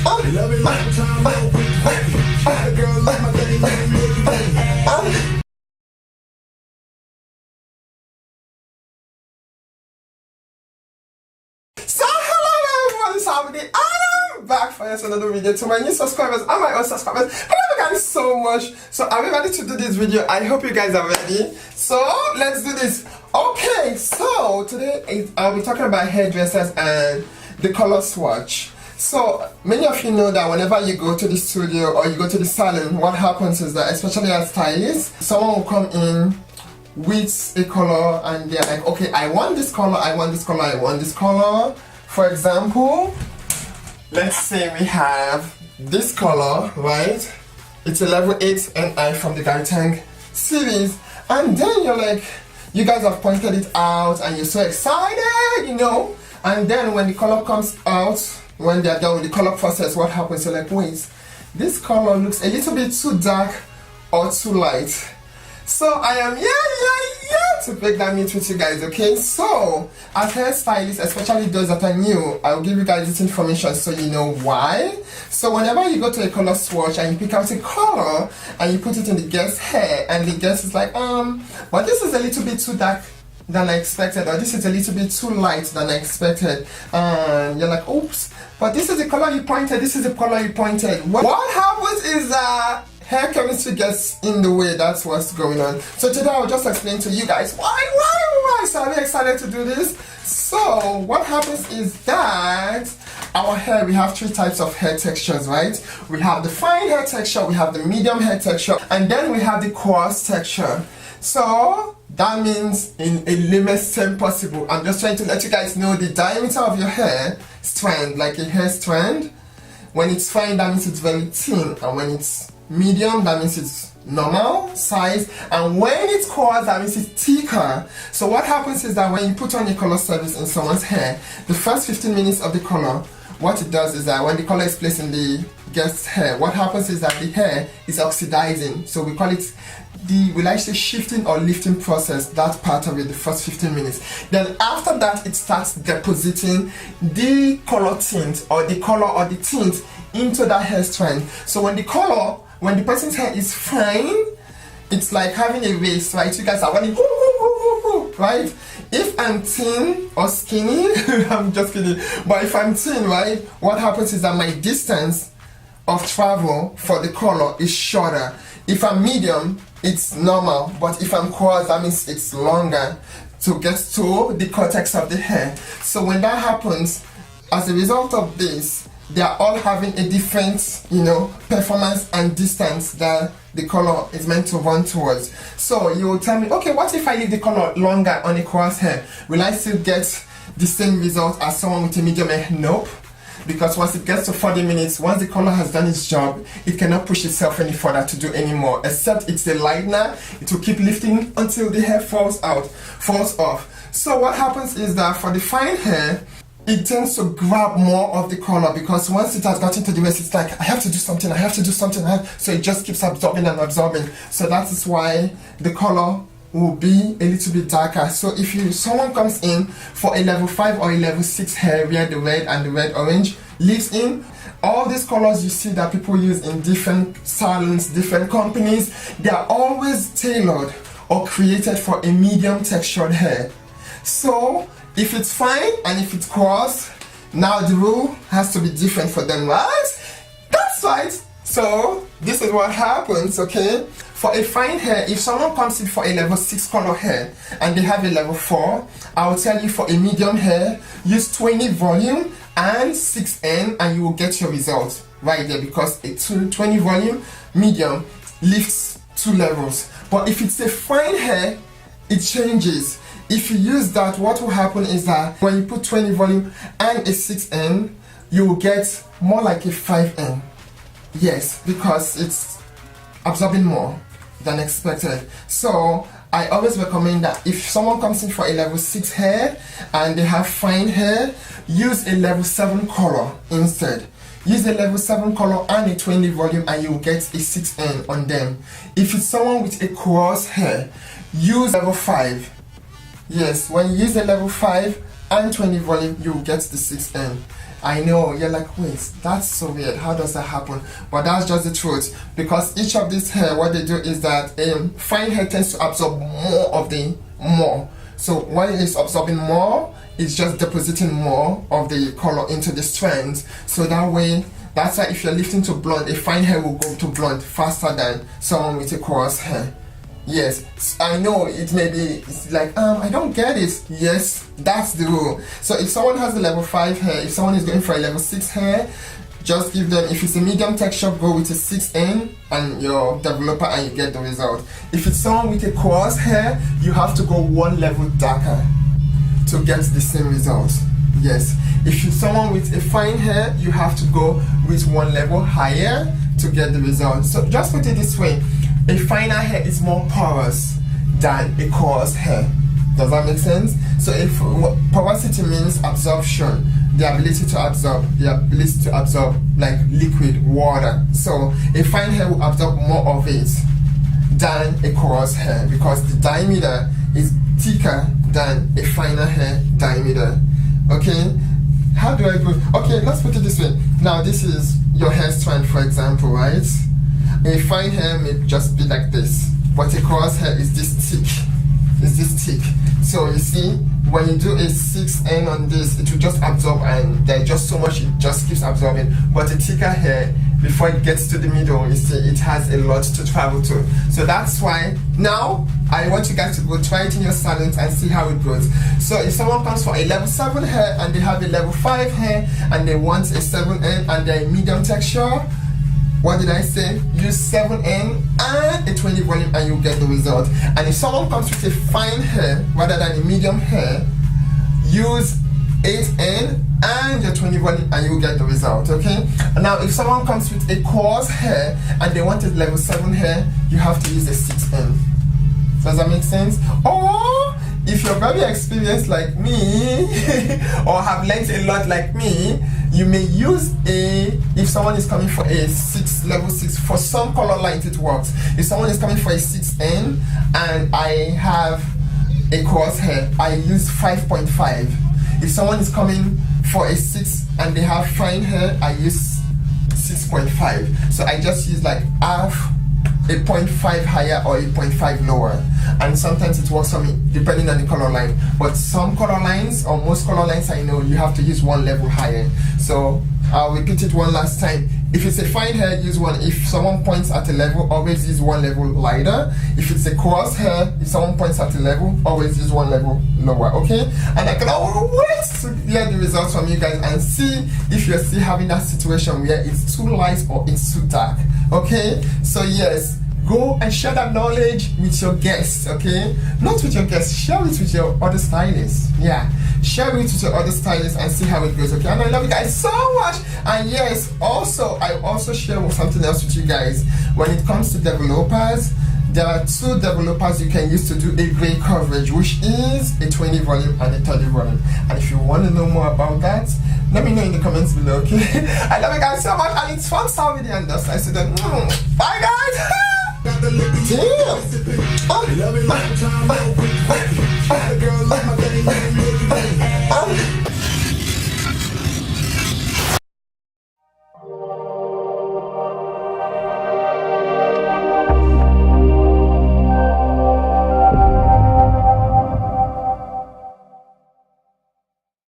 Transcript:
So hello everyone, it's Salvies and I'm back for yet another video. To my new subscribers and my old subscribers, I love you guys so much. So are we ready to do this video? I hope you guys are ready. So let's do this. Okay, so today I'll be talking about hairdressers and the color swatch. So many of you know that whenever you go to the studio or you go to the salon, what happens is that, especially as stylists, someone will come in with a color and they're like, okay, I want this color, I want this color, I want this color. For example, let's say we have this color, right? It's a level 8 NI from the Tang series, and then you're like, you guys have pointed it out and you're so excited, you know, and then when the color comes out, when they're done with the color process, what happens? You're like, wait, this color looks a little bit too dark or too light. So I am here to break that myth with you guys, okay? So as hairstylists, especially those that are new, I'll give you guys this information so you know why. So whenever you go to a color swatch and you pick out a color and you put it in the guest's hair and the guest is like, but this is a little bit too dark than I expected, or this is a little bit too light than I expected, and you're like, oops, but this is the color you pointed, this is the color you pointed. What happens is that hair chemistry gets in the way. That's what's going on. So today I'll just explain to you guys why. So I'm excited to do this. So what happens is that our hair, we have 3 types of hair textures, right? We have the fine hair texture, we have the medium hair texture, and then we have the coarse texture. So that means in a lamest term possible, I'm just trying to let you guys know the diameter of your hair strand, like a hair strand. When it's fine, that means it's very thin, and when it's medium, that means it's normal size, and when it's coarse, that means it's thicker. So what happens is that when you put on a color service in someone's hair, the first 15 minutes of the color, what it does is that when the color is placed in the guest's hair, what happens is that the hair is oxidizing. So we call it we like to say shifting or lifting process, that part of it, the first 15 minutes. Then after that, it starts depositing the color tint or the color or the tint into that hair strand. So when the person's hair is fine, it's like having a race, right? You guys are running, right? If I'm thin or skinny, I'm just kidding, but if I'm thin, right, what happens is that my distance of travel for the color is shorter. If I'm medium, it's normal, but if I'm coarse, that means it's longer to get to the cortex of the hair. So when that happens, as a result of this, they are all having a different, you know, performance and distance that the color is meant to run towards. So you will tell me, okay, what if I leave the color longer on a coarse hair? Will I still get the same result as someone with a medium hair? Nope. Because once it gets to 40 minutes, once the color has done its job, it cannot push itself any further to do any more, except it's a lightener. It will keep lifting until the hair falls off. So what happens is that for the fine hair, it tends to grab more of the color, because once it has gotten to the waist, it's like, I have to do something, so it just keeps absorbing and absorbing. So that is why the color will be a little bit darker. So if someone comes in for a level 5 or a level 6 hair where the red and the red orange lives in, all these colors you see that people use in different salons, different companies, they are always tailored or created for a medium textured hair. So if it's fine and if it's coarse, now the rule has to be different for them, right? That's right. So this is what happens, okay? For a fine hair, if someone comes in for a level 6 color hair and they have a level 4, I will tell you for a medium hair, use 20 volume and 6N and you will get your result right there, because a 20 volume medium lifts 2 levels. But if it's a fine hair, it changes. If you use that, what will happen is that when you put 20 volume and a 6N, you will get more like a 5N. Yes, because it's absorbing more than expected. So I always recommend that if someone comes in for a level 6 hair and they have fine hair, use a level 7 color instead. Use a level 7 color and a 20 volume and you will get a 6N on them. If it's someone with a coarse hair, use level 5. Yes, when you use the level 5 and 20 volume, you will get the 6N. I know, you're like, wait, that's so weird, how does that happen? But that's just the truth, because each of these hair, what they do is that fine hair tends to absorb more. So when it's absorbing more, it's just depositing more of the color into the strands. So that way, that's why if you're lifting to blonde, a fine hair will go to blonde faster than someone with a coarse hair. Yes, I know it may be, it's like, I don't get it. Yes, that's the rule. So if someone has a level 5 hair, if someone is going for a level 6 hair, just give them, if it's a medium texture, go with a 6N and your developer and you get the result. If it's someone with a coarse hair, you have to go one level darker to get the same result. Yes, if it's someone with a fine hair, you have to go with one level higher to get the result. So just put it this way, a finer hair is more porous than a coarse hair. Does that make sense? So if porosity means absorption, the ability to absorb like liquid water. So a fine hair will absorb more of it than a coarse hair because the diameter is thicker than a finer hair diameter. Okay, how do I go? Okay, let's put it this way. Now this is your hair strand, for example, right? A fine hair may just be like this, but a coarse hair is this thick. So you see, when you do a 6N on this, it will just absorb, and there's just so much, it just keeps absorbing. But a thicker hair, before it gets to the middle, you see, it has a lot to travel to. So that's why now I want you guys to go try it in your salons and see how it goes. So if someone comes for a level 7 hair and they have a level 5 hair and they want a 7N and they're a medium texture, what did I say? Use 7N and a 20 volume and you'll get the result. And if someone comes with a fine hair rather than a medium hair, use 8N and your 20 volume and you'll get the result, okay? And now if someone comes with a coarse hair and they want a level 7 hair, you have to use a 6N. Does that make sense? Or if you're very experienced like me or have learned a lot like me, you may use if someone is coming for a level 6, for some color lines it works. If someone is coming for a 6N and I have a coarse hair, I use 5.5. If someone is coming for a 6 and they have fine hair, I use 6.5. So I just use like half, a 0.5 higher or a 0.5 lower, and sometimes it works for me depending on the color line. But some color lines, or most color lines, I know you have to use one level higher. So I'll repeat it one last time. If it's a fine hair, use one. If someone points at a level, always use one level lighter. If it's a coarse hair, if someone points at a level, always use one level lower, okay? And I cannot wait to hear the results from you guys and see if you're still having that situation where it's too light or it's too dark, okay? So yes, go and share that knowledge with your guests, okay? Not with your guests, share it with your other stylists. Yeah, share it with your other stylists and see how it goes, okay? And I love you guys so much. And yes, also, I also share something else with you guys. When it comes to developers, there are 2 developers you can use to do a gray coverage, which is a 20 volume and a 30 volume. And if you want to know more about that, let me know in the comments below, okay? I love you guys so much, and it's fun Salvies and dust. I said that. Bye guys. Damn!